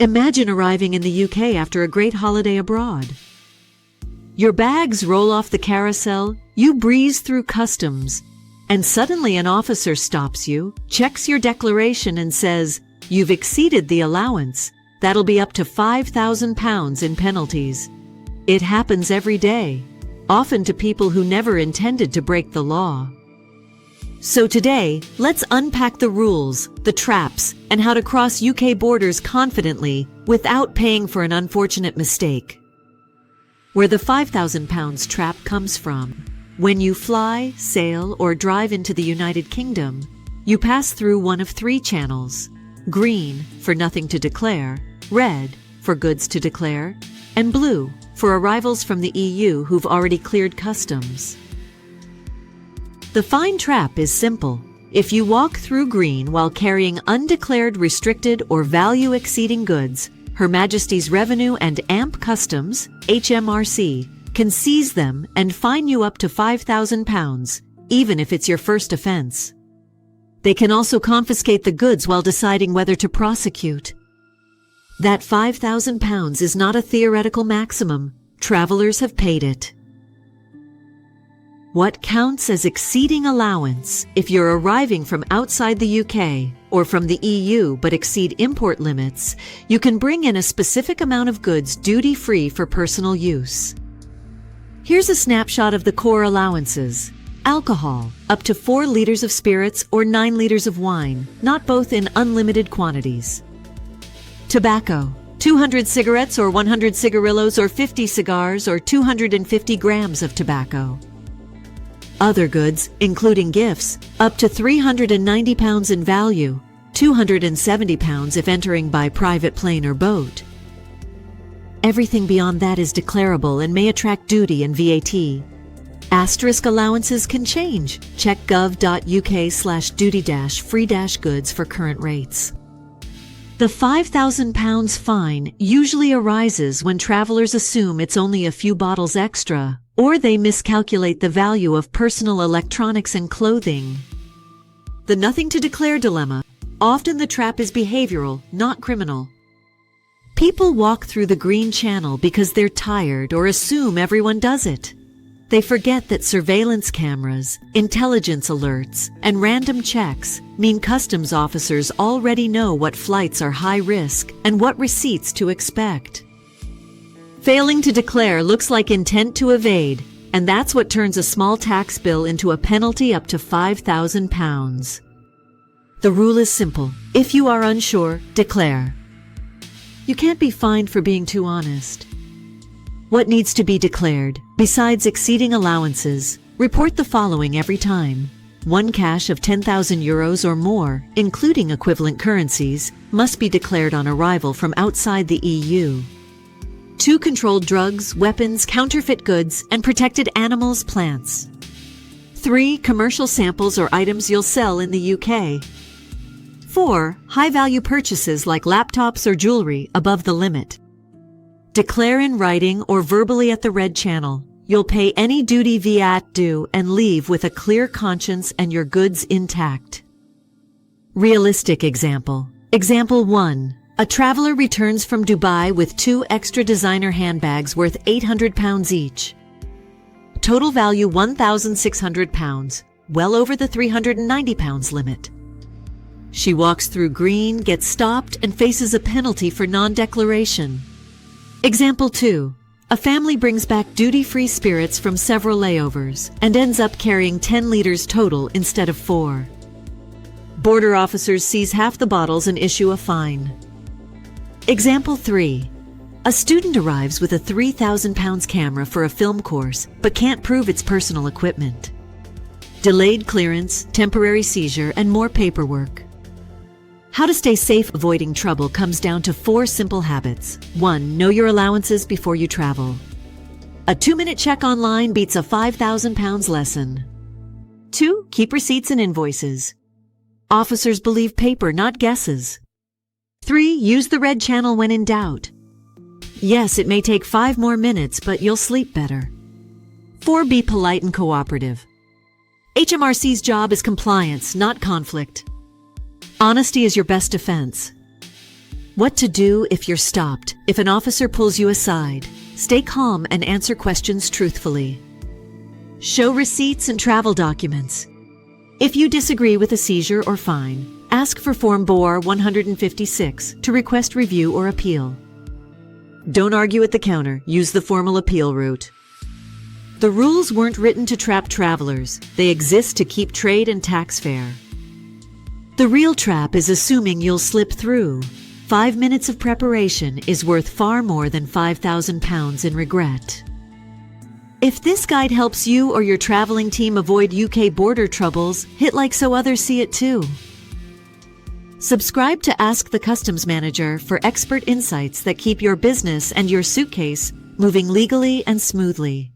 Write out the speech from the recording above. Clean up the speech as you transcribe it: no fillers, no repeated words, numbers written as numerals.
Imagine arriving in the UK after a great holiday abroad. Your bags roll off the carousel, you breeze through customs, and suddenly an officer stops you, checks your declaration and says, "You've exceeded the allowance. That'll be up to £5,000 in penalties." It happens every day, often to people who never intended to break the law. So today, let's unpack the rules, the traps, and how to cross UK borders confidently without paying for an unfortunate mistake. Where the £5,000 trap comes from. When you fly, sail, or drive into the United Kingdom, you pass through one of three channels: green, for nothing to declare; red, for goods to declare; and blue, for arrivals from the EU who've already cleared customs. The fine trap is simple. If you walk through green while carrying undeclared, restricted, or value-exceeding goods, Her Majesty's Revenue and Amp Customs, HMRC, can seize them and fine you up to £5,000, even if it's your first offense. They can also confiscate the goods while deciding whether to prosecute. That £5,000 is not a theoretical maximum. Travelers have paid it. What counts as exceeding allowance if you're arriving from outside the UK or from the EU but exceed import limits? You can bring in a specific amount of goods duty-free for personal use. Here's a snapshot of the core allowances. Alcohol, up to 4 liters of spirits or 9 liters of wine, not both in unlimited quantities. Tobacco, 200 cigarettes or 100 cigarillos or 50 cigars or 250 grams of tobacco. Other goods, including gifts, up to £390 in value, £270 if entering by private plane or boat. Everything beyond that is declarable and may attract duty and VAT. Asterisk allowances can change. Check gov.uk/duty-free-goods for current rates. The £5,000 fine usually arises when travelers assume it's only a few bottles extra, or they miscalculate the value of personal electronics and clothing. The nothing to declare dilemma. Often the trap is behavioral, not criminal. People walk through the green channel because they're tired or assume everyone does it. They forget that surveillance cameras, intelligence alerts, and random checks mean customs officers already know what flights are high risk and what receipts to expect. Failing to declare looks like intent to evade, and that's what turns a small tax bill into a penalty up to £5,000. The rule is simple. If you are unsure, declare. You can't be fined for being too honest. What needs to be declared? Besides exceeding allowances, report the following every time. 1 cash of €10,000 or more, including equivalent currencies, must be declared on arrival from outside the EU. 2 controlled drugs, weapons, counterfeit goods, and protected animals, plants. 3 commercial samples or items you'll sell in the UK. 4 high-value purchases like laptops or jewelry above the limit. Declare in writing or verbally at the red channel. You'll pay any duty VAT due and leave with a clear conscience and your goods intact. Realistic example. Example 1. A traveler returns from Dubai with 2 extra designer handbags worth £800 each. Total value £1,600, well over the £390 limit. She walks through green, gets stopped, and faces a penalty for non-declaration. Example 2. A family brings back duty-free spirits from several layovers and ends up carrying 10 liters total instead of 4. Border officers seize half the bottles and issue a fine. Example 3. A student arrives with a £3,000 camera for a film course but can't prove it's personal equipment. Delayed clearance, temporary seizure, and more paperwork. How to stay safe avoiding trouble comes down to 4 simple habits. 1. Know your allowances before you travel. A 2-minute check online beats a £5,000 lesson. 2. Keep receipts and invoices. Officers believe paper, not guesses. 3. Use the red channel when in doubt. Yes, it may take 5 more minutes, but you'll sleep better. 4. Be polite and cooperative. HMRC's job is compliance, not conflict. Honesty is your best defense. What to do if you're stopped. If an officer pulls you aside, stay calm and answer questions truthfully. Show receipts and travel documents. If you disagree with a seizure or fine, ask for Form BOR 156 to request review or appeal. Don't argue at the counter. Use the formal appeal route. The rules weren't written to trap travelers. They exist to keep trade and tax fair. The real trap is assuming you'll slip through. 5 minutes of preparation is worth far more than 5,000 pounds in regret. If this guide helps you or your traveling team avoid UK border troubles, hit like so others see it too. Subscribe to Ask the Customs Manager for expert insights that keep your business and your suitcase moving legally and smoothly.